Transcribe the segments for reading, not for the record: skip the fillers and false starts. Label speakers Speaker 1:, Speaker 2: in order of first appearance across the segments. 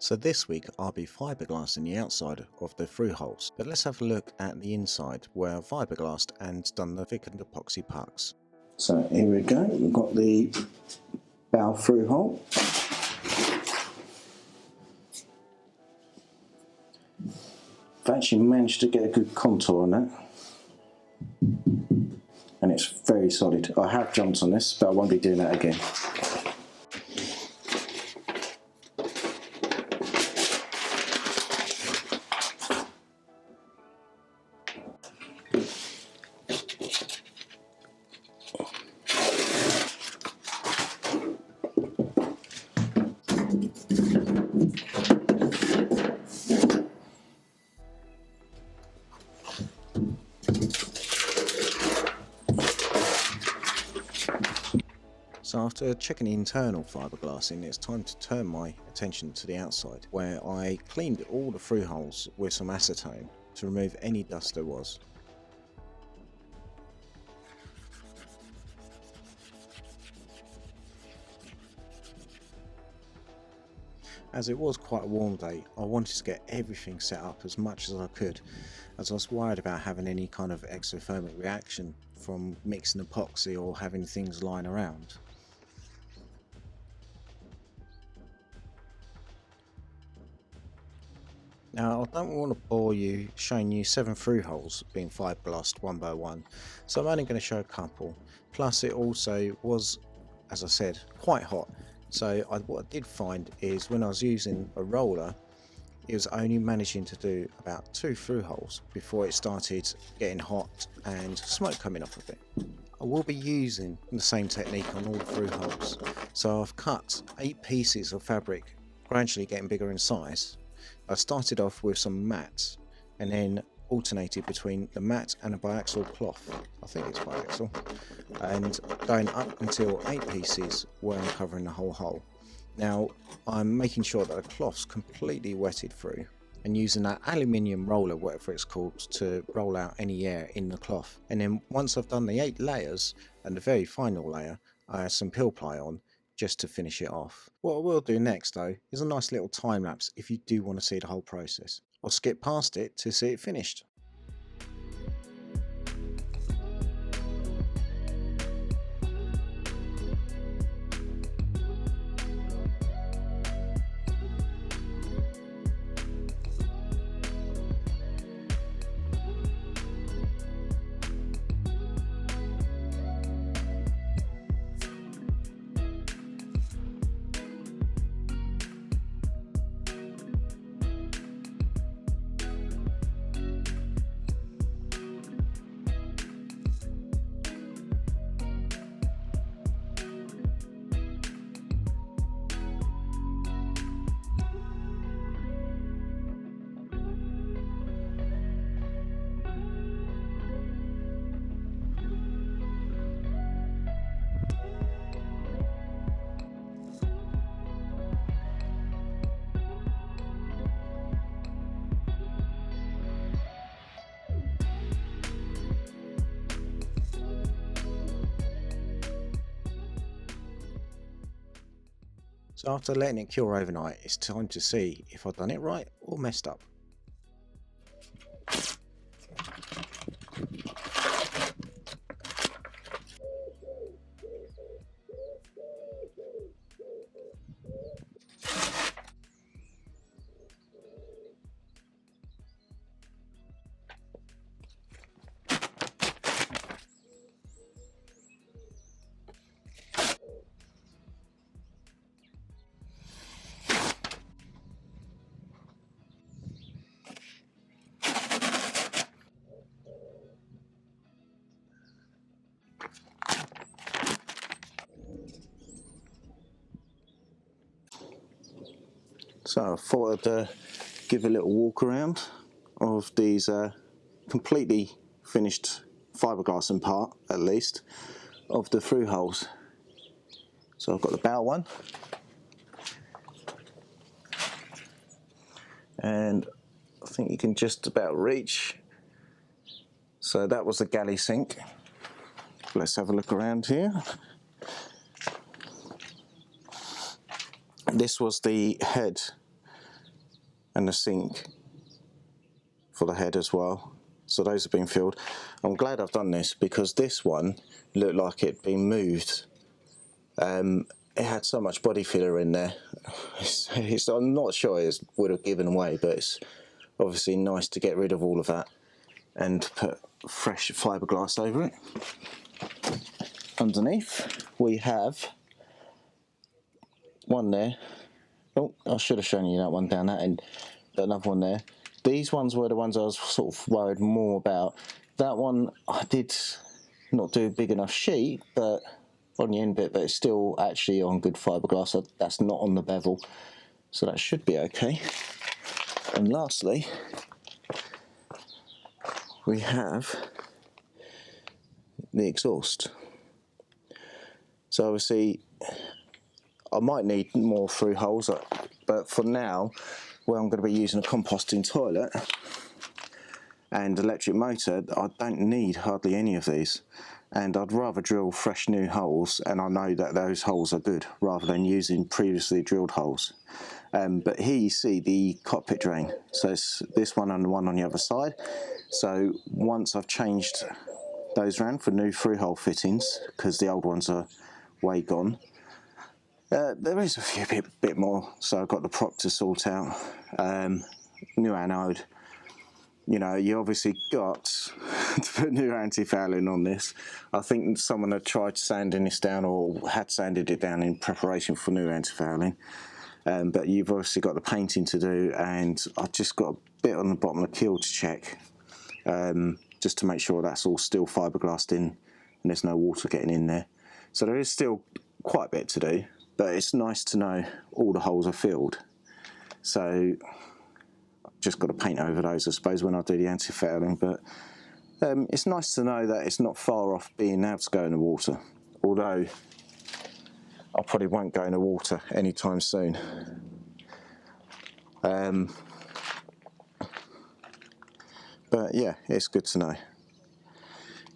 Speaker 1: So this week I'll be fiberglassing the outside of the through holes, but let's have a look at the inside where I've fiberglassed and done the thickened epoxy pucks. So here we go, we've got the bow through hole. I've actually managed to get a good contour on that, and it's very solid. I have jumped on this, but I won't be doing that again. So after checking the internal fiberglassing, it's time to turn my attention to the outside, where I cleaned all the through holes with some acetone to remove any dust there was. As it was quite a warm day, I wanted to get everything set up as much as I could, as I was worried about having any kind of exothermic reaction from mixing epoxy or having things lying around. Now, I don't want to bore you showing you 7 through holes being fiberglassed one by one, so I'm only going to show a couple. Plus it also was, as I said, quite hot, so what I did find is when I was using a roller, it was only managing to do about 2 through holes before it started getting hot and smoke coming off of it. I will be using the same technique on all the through holes, so I've cut 8 pieces of fabric, gradually getting bigger in size. I started off with some mats and then alternated between the mat and a biaxial cloth, I think it's biaxial, and going up until 8 pieces where I'm covering the whole hole. Now I'm making sure that the cloth's completely wetted through and using that aluminium roller, whatever it's called, to roll out any air in the cloth. And then once I've done the 8 layers and the very final layer, I add some peel ply on just to finish it off. What I will do next though is a nice little time lapse if you do want to see the whole process. I'll skip past it to see it finished. So after letting it cure overnight, it's time to see if I've done it right or messed up. So I thought I'd give a little walk around of these completely finished fiberglassing part, at least, of the through holes. So I've got the bow one, and I think you can just about reach. So that was the galley sink. Let's have a look around here. This was the head and the sink for the head as well. So those have been filled. I'm glad I've done this because this one looked like it'd been moved. It had so much body filler in there. I'm not sure it would have given away, but it's obviously nice to get rid of all of that and put fresh fiberglass over it. Underneath we have one there. Oh, I should have shown you that one down that end. Another one there. These ones were the ones I was sort of worried more about. That one I did not do a big enough sheet, but on the end bit, but it's still actually on good fiberglass. That's not on the bevel, so that should be okay. And lastly, we have the exhaust. So obviously I might need more through holes, but for now, where I'm going to be using a composting toilet and electric motor, I don't need hardly any of these, and I'd rather drill fresh new holes, and I know that those holes are good, rather than using previously drilled holes. But here you see the cockpit drain, so it's this one and the one on the other side. So once I've changed those around for new through hole fittings, because the old ones are way gone, there is a few bit more. So I've got the prop to sort out, new anode. You know, you obviously got to put new anti-fouling on this. I think someone had tried sanding this down, or had sanded it down in preparation for new anti-fouling. But you've obviously got the painting to do, and I've just got a bit on the bottom of the keel to check, just to make sure that's all still fiberglassed in and there's no water getting in there. So there is still quite a bit to do, but it's nice to know all the holes are filled. So I've just got to paint over those, I suppose, when I do the anti-fouling, but it's nice to know that it's not far off being able to go in the water, although I probably won't go in the water anytime soon. But yeah, it's good to know.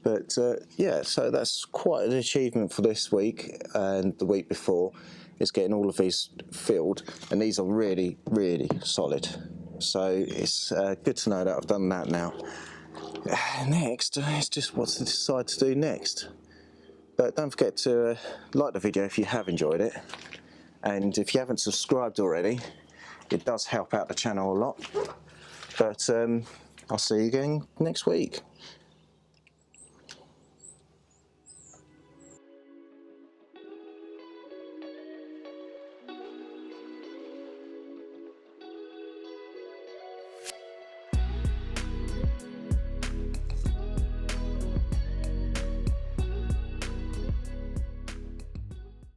Speaker 1: But yeah, so that's quite an achievement for this week, and the week before is getting all of these filled, and these are really, really solid. So it's good to know that I've done that now. Next, it's just what to decide to do next. But don't forget to like the video if you have enjoyed it, and if you haven't subscribed already, it does help out the channel a lot. But I'll see you again next week.